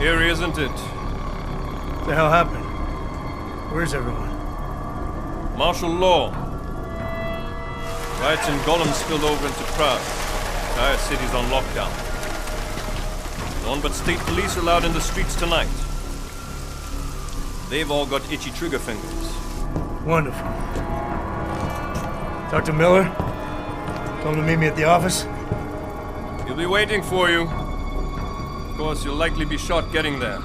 Scary, isn't it? What the hell happened? Where's everyone? Martial law. Riots in Golem spilled over into Prague. The entire city's on lockdown. None but state police allowed in the streets tonight. They've all got itchy trigger fingers. Wonderful. Dr. Miller? Tell him to meet me at the office? He'll be waiting for you. Of course, you'll likely be shot getting there.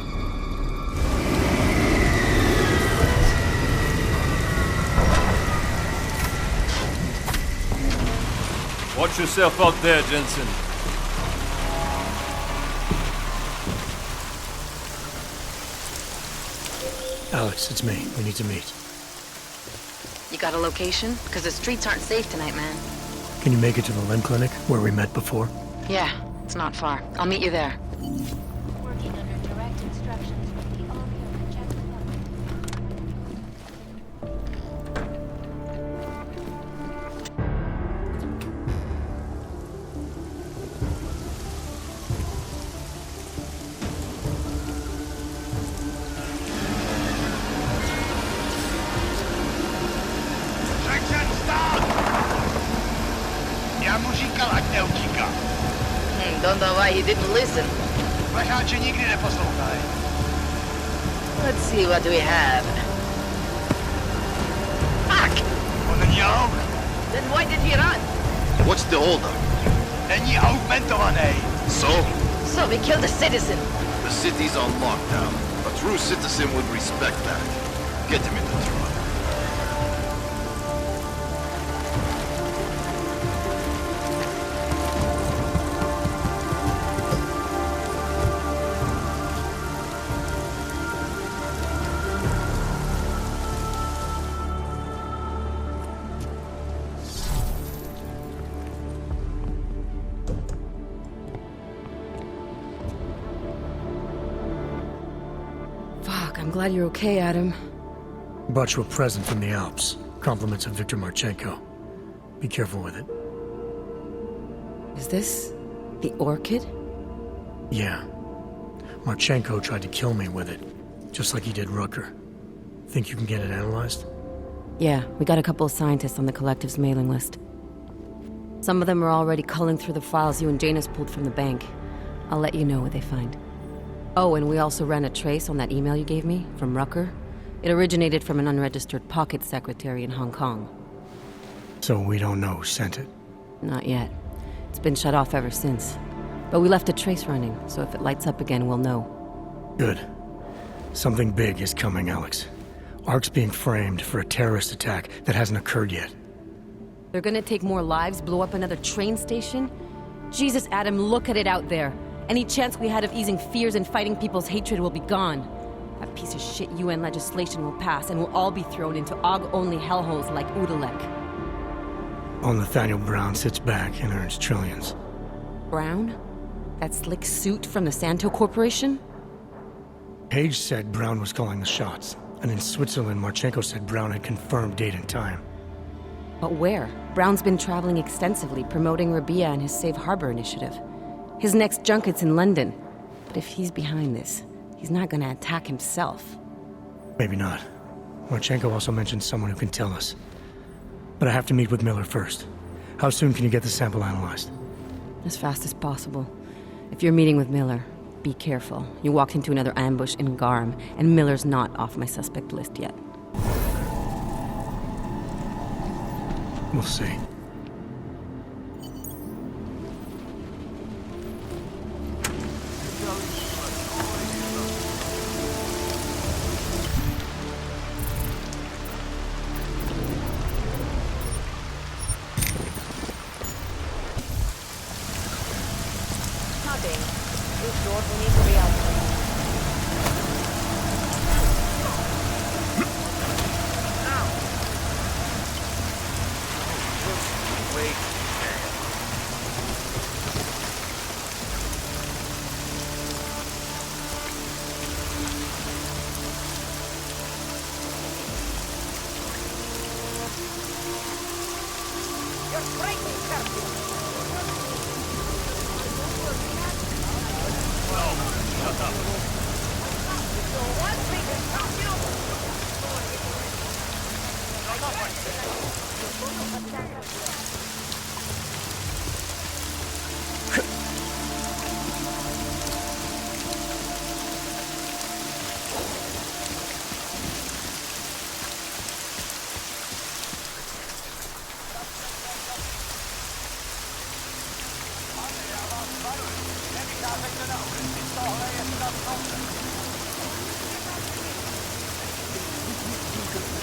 Watch yourself out there, Jensen. Alex, it's me. We need to meet. You got a location? Because the streets aren't safe tonight, man. Can you make it to the limb clinic, where we met before? Yeah, it's not far. I'll meet you there. Working under direct instructions from the objective Já mu říkal, ať neutíká. Don't know why he didn't listen. Ležáče nikdy neposlouchají. Let's see what we have. Fuck! On není aug. Then why did he run? What's the holdup? Není augmentovaný. So we killed a citizen. The city's on lockdown. A true citizen would respect that. Get him in the truck. I'm glad you're okay, Adam. Brought you a present from the Alps. Compliments of Viktor Marchenko. Be careful with it. Is this the Orchid? Yeah. Marchenko tried to kill me with it, just like he did Rucker. Think you can get it analyzed? Yeah, we got a couple of scientists on the Collective's mailing list. Some of them are already culling through the files you and Janus pulled from the bank. I'll let you know what they find. Oh, and we also ran a trace on that email you gave me, from Rucker. It originated from an unregistered pocket secretary in Hong Kong. So we don't know who sent it? Not yet. It's been shut off ever since. But we left a trace running, so if it lights up again, we'll know. Good. Something big is coming, Alex. ARC's being framed for a terrorist attack that hasn't occurred yet. They're gonna take more lives, blow up another train station? Jesus, Adam, look at it out there. Any chance we had of easing fears and fighting people's hatred will be gone. That piece of shit UN legislation will pass, and we'll all be thrown into AUG-only hellholes like Udalek. Old Nathaniel Brown sits back and earns trillions. Brown? That slick suit from the Santo Corporation? Page said Brown was calling the shots, and in Switzerland, Marchenko said Brown had confirmed date and time. But where? Brown's been traveling extensively, promoting Rabia and his Safe Harbor initiative. His next junket's in London. But if he's behind this, he's not gonna attack himself. Maybe not. Marchenko also mentioned someone who can tell us. But I have to meet with Miller first. How soon can you get the sample analyzed? As fast as possible. If you're meeting with Miller, be careful. You walked into another ambush in Garm, and Miller's not off my suspect list yet. We'll see.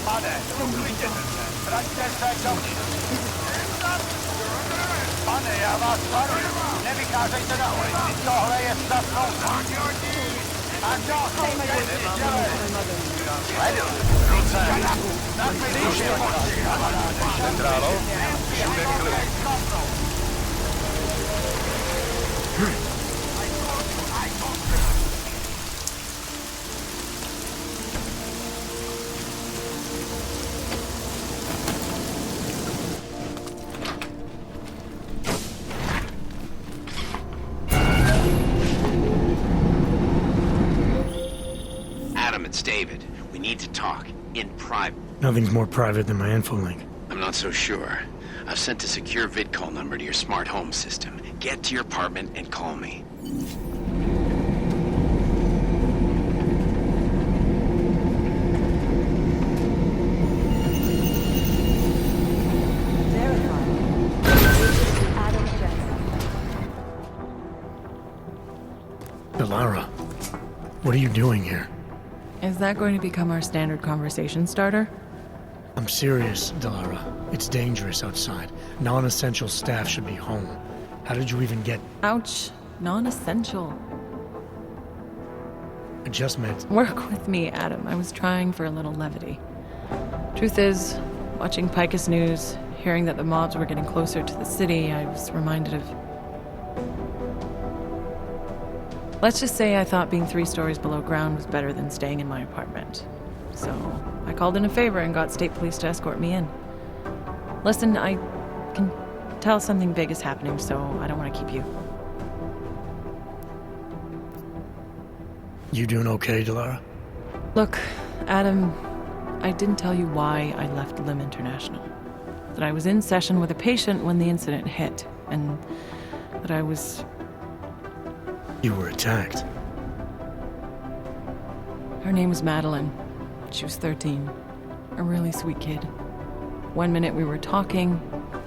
Pane, uklidněte se, vraťte se dovnitř. Pane, já vás varuji, nevycházejte na ulici, tohle je stav nouze. A co chcete dělat? Sledu, ruce, nadpětíš je moci, kamaráde. Centrálo, všude klid. It's David. We need to talk. In private. Nothing's more private than my info link. I'm not so sure. I've sent a secure vid call number to your smart home system. Get to your apartment and call me. Delara, what are you doing here? Is that going to become our standard conversation starter? I'm serious, Delara. It's dangerous outside. Non-essential staff should be home. How did you even get... Ouch. Non-essential. I just meant... Work with me, Adam. I was trying for a little levity. Truth is, watching Picus News, hearing that the mobs were getting closer to the city, I was reminded of... Let's just say I thought being 3 stories below ground was better than staying in my apartment. So, I called in a favor and got state police to escort me in. Listen, I can tell something big is happening, so I don't want to keep you. You doing okay, Delara? Look, Adam, I didn't tell you why I left Lim International. That I was in session with a patient when the incident hit, and that I was... You were attacked. Her name was Madeline. She was 13. A really sweet kid. One minute we were talking,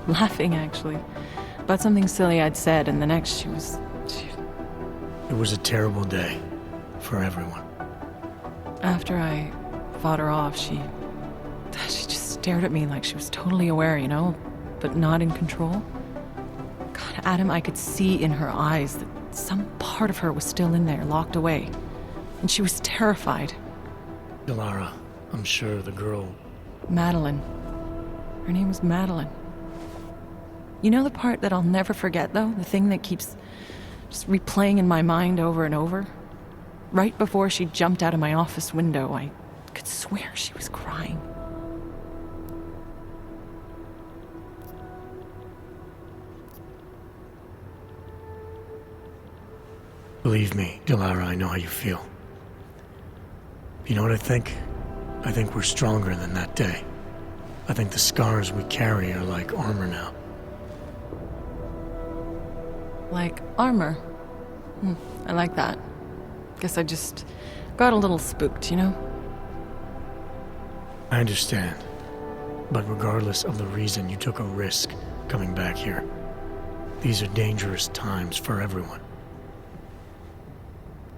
laughing actually, about something silly I'd said, and the next she was... It was a terrible day. For everyone. After I fought her off, she just stared at me like she was totally aware, you know, but not in control. God, Adam, I could see in her eyes that some part of her was still in there, locked away. And she was terrified. Delara, I'm sure the girl... Madeline. Her name was Madeline. You know the part that I'll never forget, though? The thing that keeps just replaying in my mind over and over? Right before she jumped out of my office window, I could swear she was crying. Believe me, Delara, I know how you feel. You know what I think? I think we're stronger than that day. I think the scars we carry are like armor now. Like armor? I like that. Guess I just got a little spooked, you know? I understand. But regardless of the reason, you took a risk coming back here. These are dangerous times for everyone.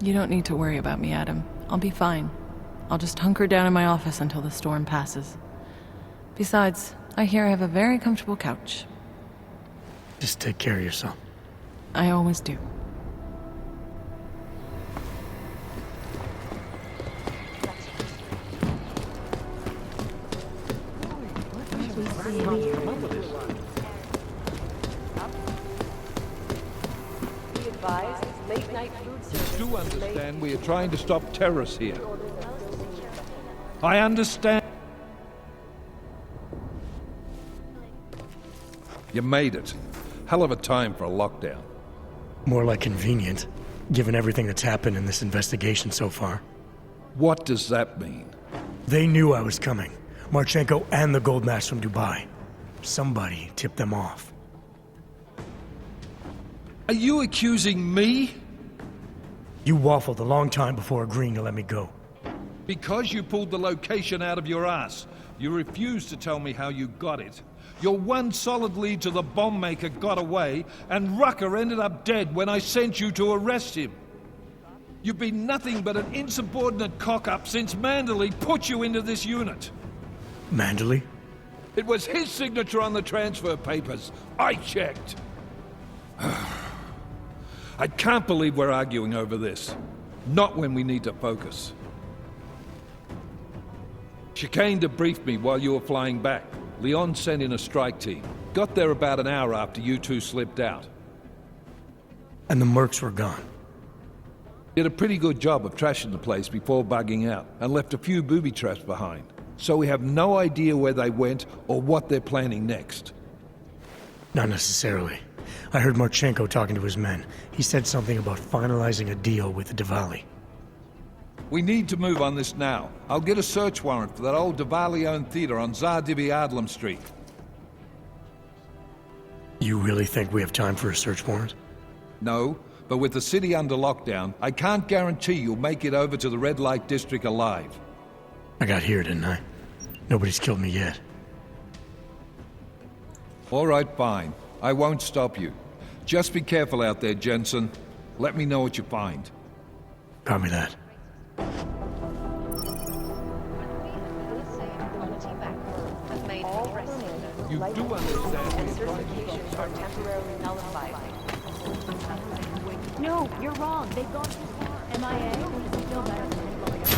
You don't need to worry about me, Adam. I'll be fine. I'll just hunker down in my office until the storm passes. Besides, I hear I have a very comfortable couch. Just take care of yourself. I always do. You do understand we are trying to stop terrorists here. I understand. You made it. Hell of a time for a lockdown. More like convenient, given everything that's happened in this investigation so far. What does that mean? They knew I was coming. Marchenko and the gold mask from Dubai. Somebody tipped them off. Are you accusing me? You waffled a long time before agreeing to let me go. Because you pulled the location out of your ass, you refused to tell me how you got it. Your one solid lead to the bomb maker got away, and Rucker ended up dead when I sent you to arrest him. You've been nothing but an insubordinate cock-up since Manderley put you into this unit. Manderley? It was his signature on the transfer papers. I checked. I can't believe we're arguing over this. Not when we need to focus. Chicane debriefed me while you were flying back. Leon sent in a strike team. Got there about an hour after you two slipped out. And the mercs were gone. Did a pretty good job of trashing the place before bugging out, and left a few booby traps behind. So we have no idea where they went or what they're planning next. Not necessarily. I heard Marchenko talking to his men. He said something about finalizing a deal with the Dvali. We need to move on this now. I'll get a search warrant for that old Dvali-owned theater on Tsar Divi Adlam Street. You really think we have time for a search warrant? No, but with the city under lockdown, I can't guarantee you'll make it over to the Red Light District alive. I got here, didn't I? Nobody's killed me yet. All right, fine. I won't stop you. Just be careful out there, Jensen. Let me know what you find. Copy that. You do understand and certifications are temporarily nullified. No, you're wrong. They've gone too far. MIA? No better than anybody else.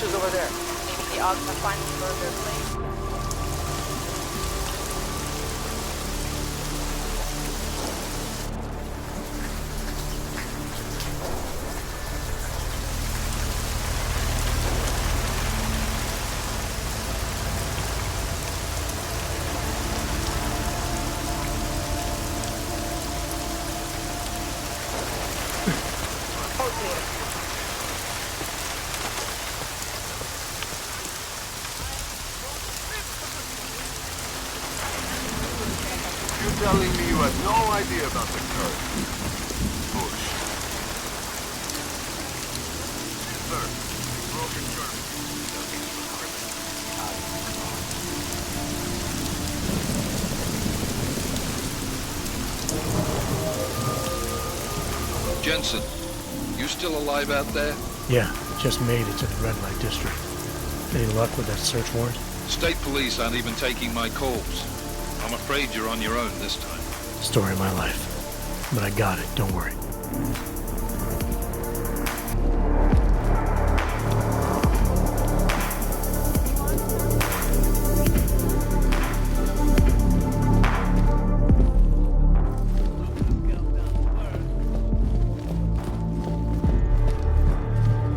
Over there. Maybe the Augs have finally learned their place. Telling me you had no idea about the curve. Bullshit. Sir, broken German. Jensen, you still alive out there? Yeah, just made it to the Red Light District. Any luck with that search warrant? State police aren't even taking my calls. I'm afraid you're on your own this time. Story of my life. But I got it, don't worry.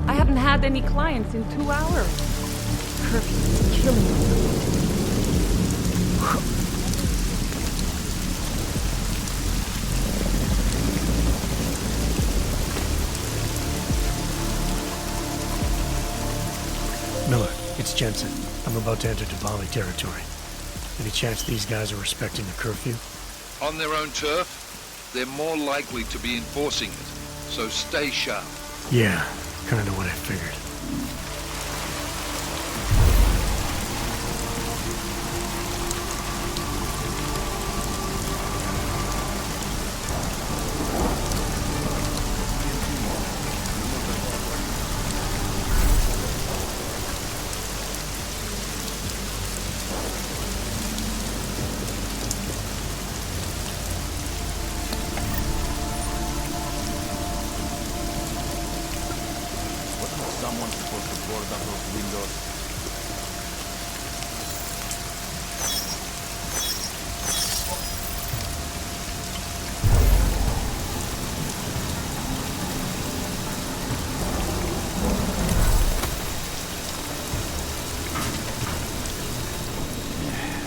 I haven't had any clients in 2 hours. Curfew is killing me. Miller, it's Jensen. I'm about to enter Dvali territory. Any chance these guys are respecting the curfew? On their own turf, they're more likely to be enforcing it. so stay sharp. Yeah, kind of what I figured. Someone's supposed to board up those windows.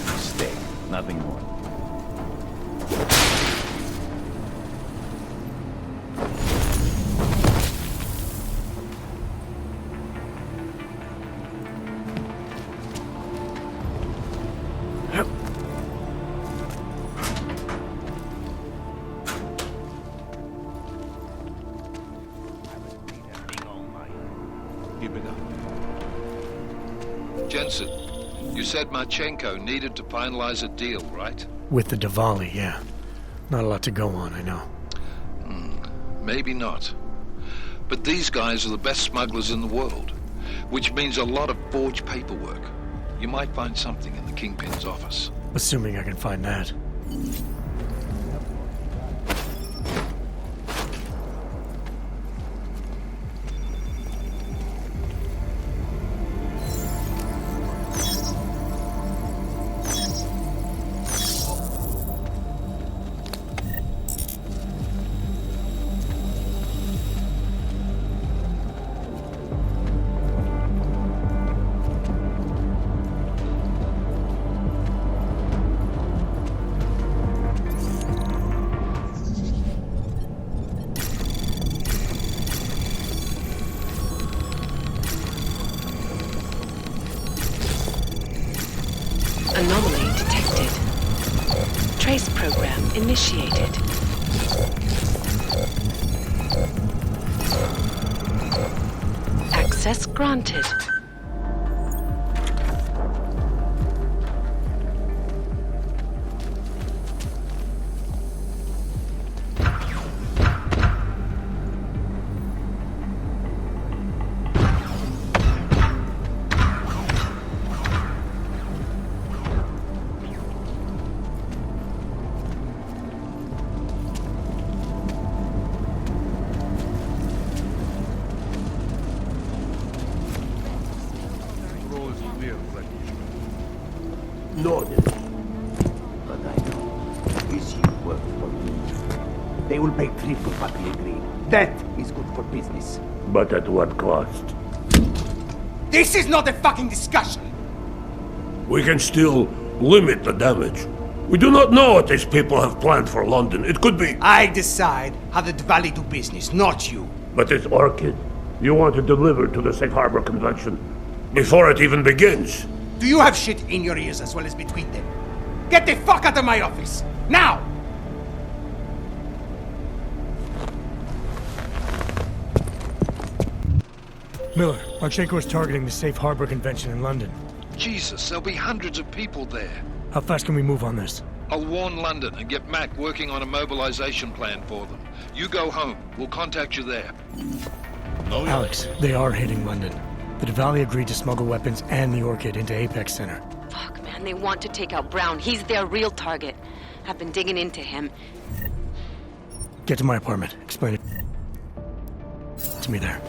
Mistake, nothing more. Jensen, you said Marchenko needed to finalize a deal, right? With the Dvali, yeah. Not a lot to go on, I know. Maybe not. But these guys are the best smugglers in the world, which means a lot of forged paperwork. You might find something in the Kingpin's office. Assuming I can find that. Anomaly detected. Trace program initiated. Access granted. No, but I know this you work for me. They will pay triple what we agreed. That is good for business. But at what cost? This is not a fucking discussion! We can still limit the damage. We do not know what these people have planned for London. It could be... I decide how the Dvali do business, not you. But it's Orchid. You want to deliver to the Safe Harbor Convention before it even begins. Do you have shit in your ears as well as between them? Get the fuck out of my office! Now! Miller, Marchenko is targeting the Safe Harbor Convention in London. Jesus, there'll be hundreds of people there. How fast can we move on this? I'll warn London and get Mac working on a mobilization plan for them. You go home. We'll contact you there. No, Alex, they are hitting London. The Dvali agreed to smuggle weapons and the Orchid into Apex Center. Fuck, man, they want to take out Brown. He's their real target. I've been digging into him. Get to my apartment. Explain it to me there.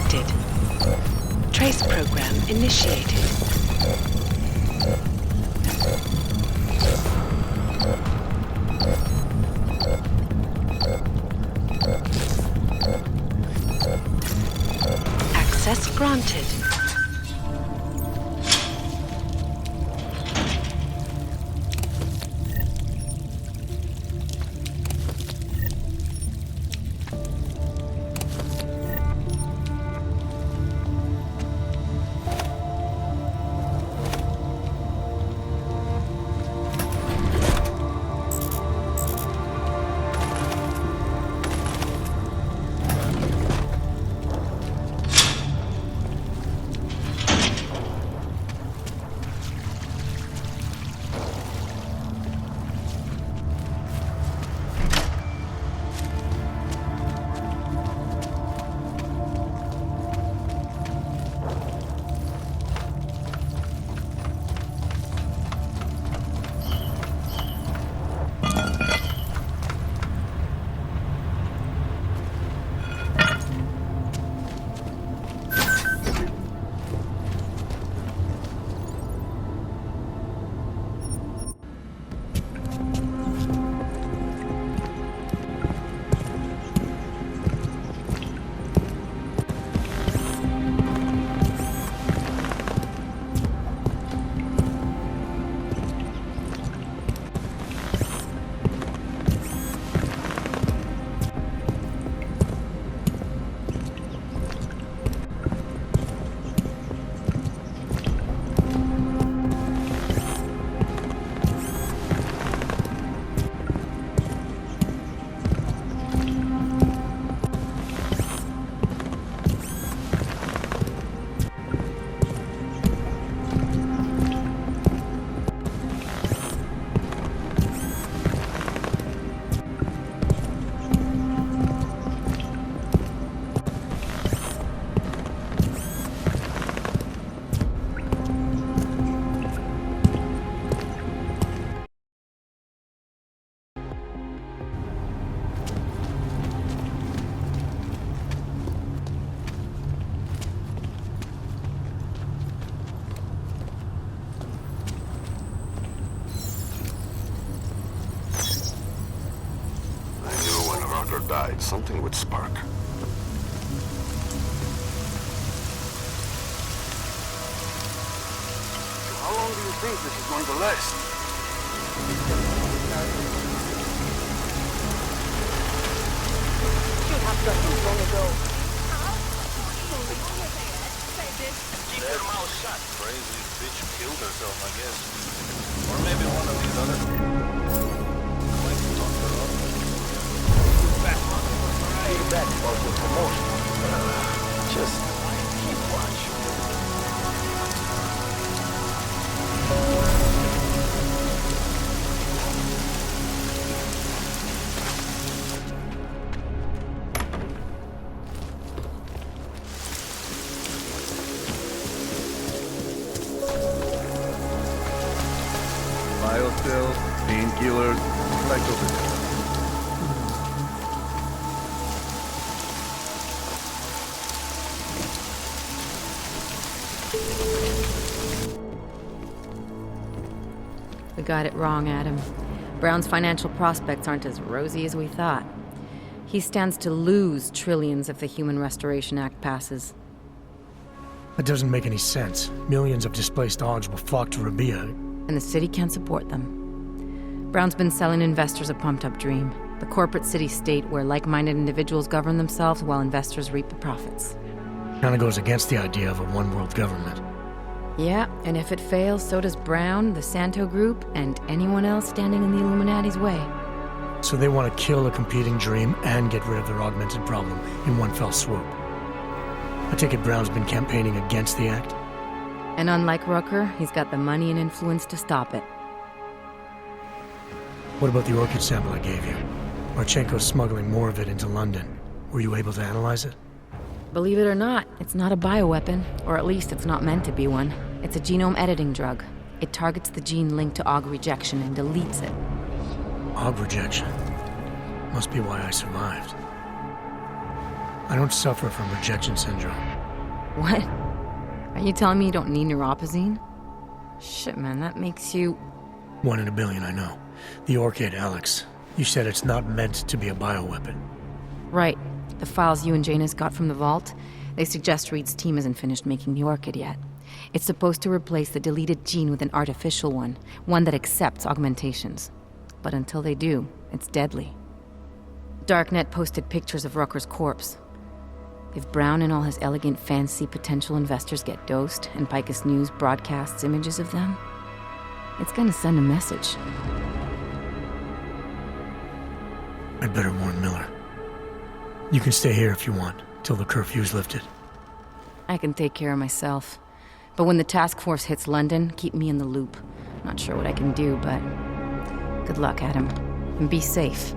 detected. Trace program initiated. Access granted. Died, something would spark. How long do you think this is going to last? Should have done this long ago. Keep your mouth shut. Crazy bitch killed herself, I guess. Or maybe one of these other... Feedback about the promotion. Just keep watching. Biocell, painkillers, like over there. We got it wrong, Adam. Brown's financial prospects aren't as rosy as we thought. He stands to lose trillions if the Human Restoration Act passes. That doesn't make any sense. Millions of displaced Augs will flock to Rabia. And the city can't support them. Brown's been selling investors a pumped-up dream. The corporate city-state where like-minded individuals govern themselves while investors reap the profits. Kinda goes against the idea of a one-world government. Yeah, and if it fails, so does Brown, the Santo Group, and anyone else standing in the Illuminati's way. So they want to kill a competing dream and get rid of their augmented problem in one fell swoop. I take it Brown's been campaigning against the act? And unlike Rucker, he's got the money and influence to stop it. What about the Orchid sample I gave you? Marchenko's smuggling more of it into London. Were you able to analyze it? Believe it or not, it's not a bioweapon, or at least it's not meant to be one. It's a genome editing drug. It targets the gene linked to Aug rejection and deletes it. Aug rejection? Must be why I survived. I don't suffer from rejection syndrome. What? Are you telling me you don't need neuropazine? Shit, man, that makes you... 1 in a billion, I know. The Orchid, Alex. You said it's not meant to be a bioweapon. Right. The files you and Janus got from the vault, they suggest Reed's team hasn't finished making the Orchid yet. It's supposed to replace the deleted gene with an artificial one that accepts augmentations. But until they do, it's deadly. Darknet posted pictures of Rucker's corpse. If Brown and all his elegant fancy potential investors get dosed, and Picus News broadcasts images of them, it's gonna send a message. I'd better warn Miller. You can stay here if you want, till the curfew's lifted. I can take care of myself. But when the task force hits London, keep me in the loop. Not sure what I can do, but... good luck, Adam. And be safe.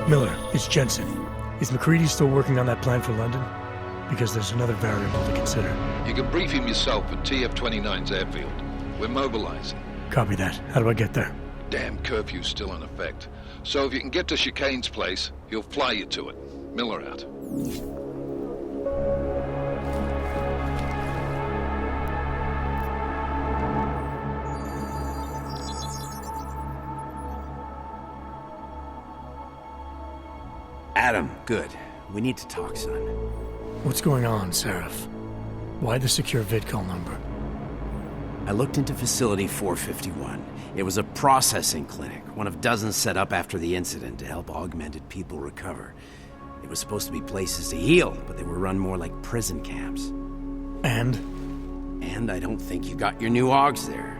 Miller, it's Jensen. Is McCready still working on that plan for London? Because there's another variable to consider. You can brief him yourself at TF-29's airfield. We're mobilizing. Copy that. How do I get there? Damn curfew's still in effect. So if you can get to Chicane's place, he'll fly you to it. Miller out. Adam, good. We need to talk, son. What's going on, Sarif? Why the secure vidcall number? I looked into Facility 451. It was a processing clinic, one of dozens set up after the incident to help augmented people recover. It was supposed to be places to heal, but they were run more like prison camps. And I don't think you got your new Augs there.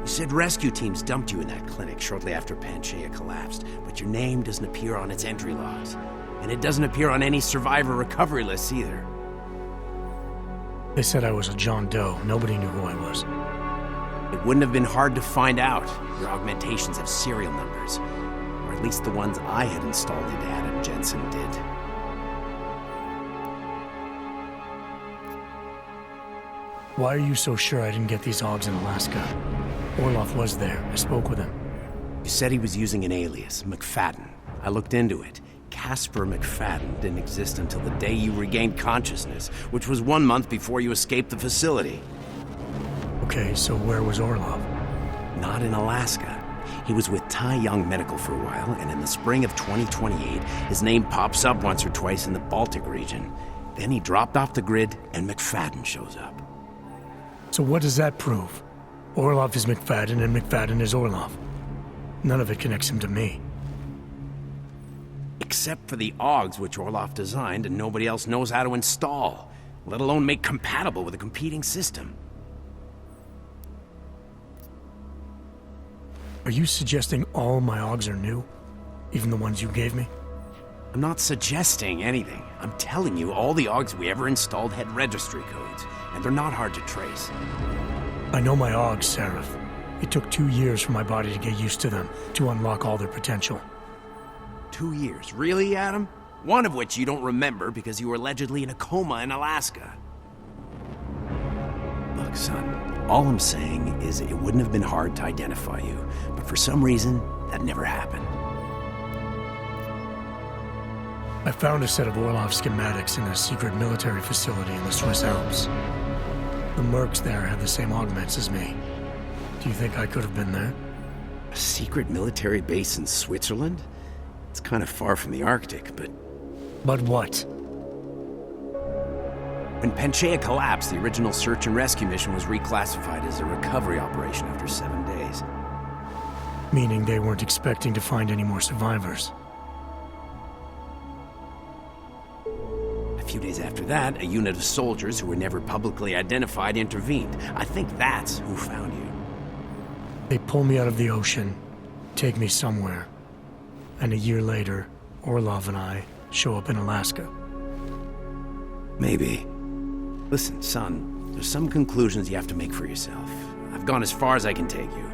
You said rescue teams dumped you in that clinic shortly after Panchaea collapsed, but your name doesn't appear on its entry logs. And it doesn't appear on any survivor recovery lists either. They said I was a John Doe. Nobody knew who I was. It wouldn't have been hard to find out. Your augmentations have serial numbers. Or at least the ones I had installed into Adam Jensen did. Why are you so sure I didn't get these Augs in Alaska? Orloff was there. I spoke with him. You said he was using an alias, McFadden. I looked into it. Casper McFadden didn't exist until the day you regained consciousness, which was 1 month before you escaped the facility. Okay, so where was Orloff? Not in Alaska. He was with Tai Young Medical for a while, and in the spring of 2028, his name pops up once or twice in the Baltic region. Then he dropped off the grid, and McFadden shows up. So what does that prove? Orloff is McFadden, and McFadden is Orloff. None of it connects him to me. Except for the Augs, which Orloff designed and nobody else knows how to install, let alone make compatible with a competing system. Are you suggesting all my Augs are new? Even the ones you gave me? I'm not suggesting anything. I'm telling you, all the Augs we ever installed had registry codes, and they're not hard to trace. I know my Augs, Sarif. It took 2 years for my body to get used to them, to unlock all their potential. 2 years? Really, Adam? One of which you don't remember because you were allegedly in a coma in Alaska. Look, son, all I'm saying is it wouldn't have been hard to identify you, but for some reason, that never happened. I found a set of Orloff schematics in a secret military facility in the Swiss Alps. The mercs there had the same augments as me. Do you think I could have been there? A secret military base in Switzerland? It's kind of far from the Arctic, but... But what? When Panchaea collapsed, the original search and rescue mission was reclassified as a recovery operation after 7 days. Meaning they weren't expecting to find any more survivors. A few days after that, a unit of soldiers who were never publicly identified intervened. I think that's who found you. They pull me out of the ocean, take me somewhere. And a year later, Orlov and I show up in Alaska. Maybe. Listen, son, there's some conclusions you have to make for yourself. I've gone as far as I can take you.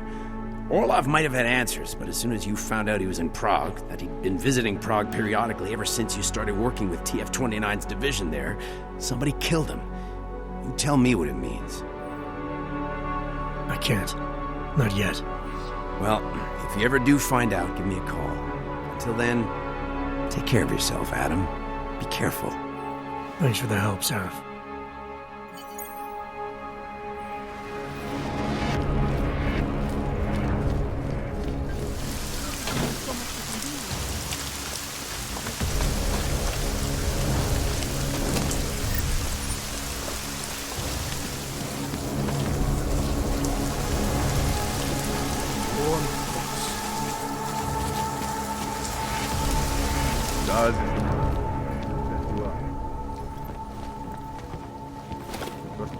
Orlov might have had answers, but as soon as you found out he was in Prague, that he'd been visiting Prague periodically ever since you started working with TF-29's division there, somebody killed him. You tell me what it means. I can't. Not yet. Well, if you ever do find out, give me a call. Till then, take care of yourself, Adam. Be careful. Thanks for the help, Sarif.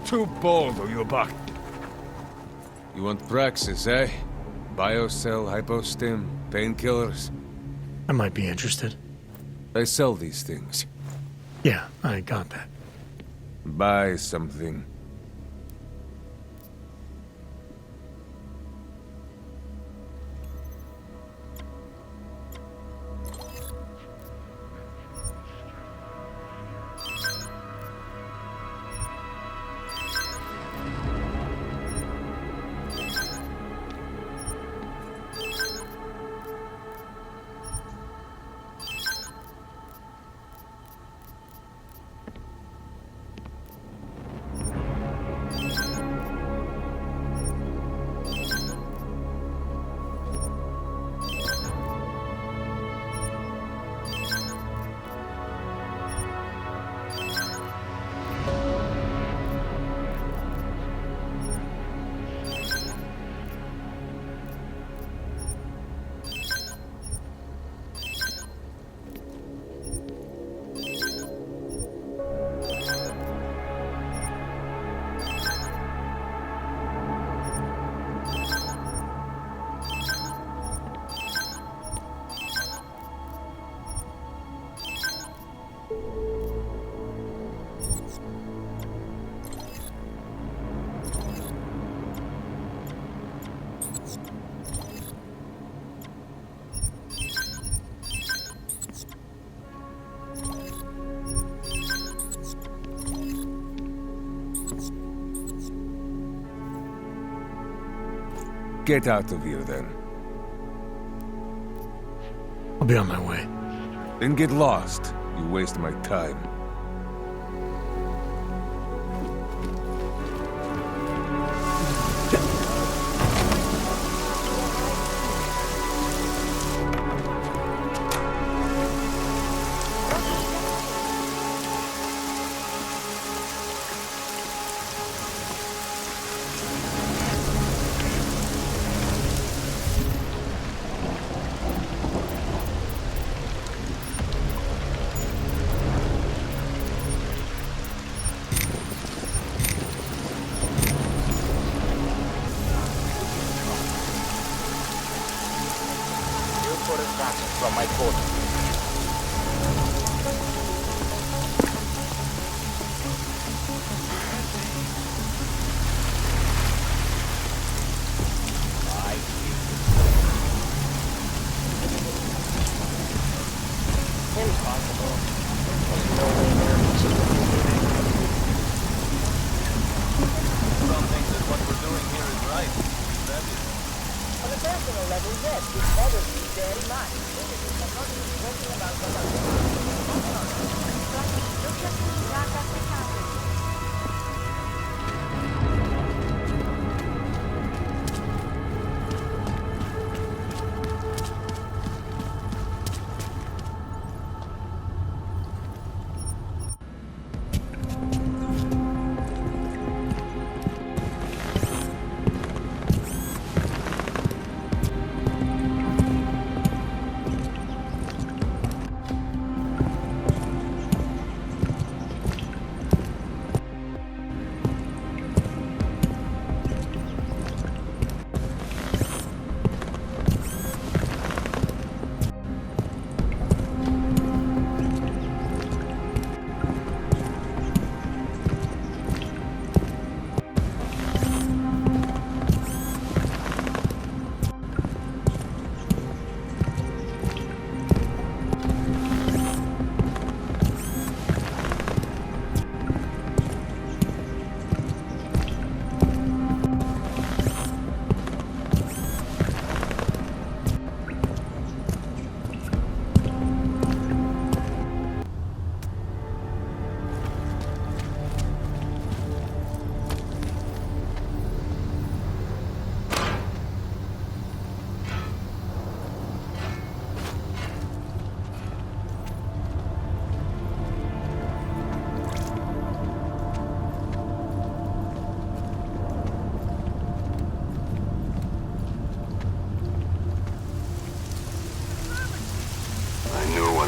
Too bold, or you're back. You want praxis, eh? Biocell, hypostim, painkillers? I might be interested. I sell these things. Yeah, I got that. Buy something. Get out of here, then. I'll be on my way. Then get lost. You waste my time. From my quarters. Impossible. There's no way there is. Some think that what we're doing here is right. That is. On a personal level, yes, it bothers me very much. I'm not even talking about what I'm doing. Look at me, back at the counter.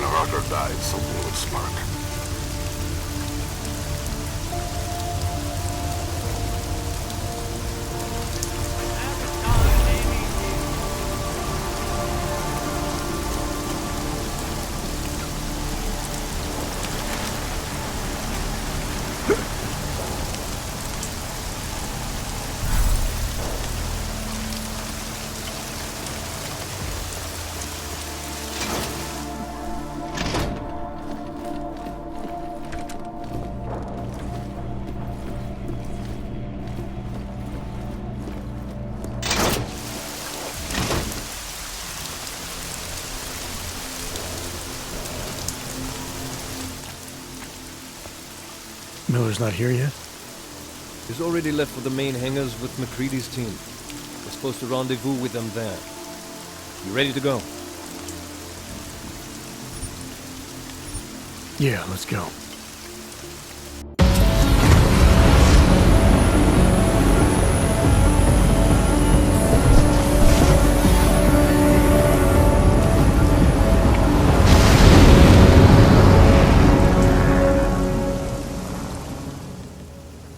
Rucker died, something would spark. Miller's not here yet? He's already left for the main hangars with McCready's team. We're supposed to rendezvous with them there. You ready to go? Yeah, let's go.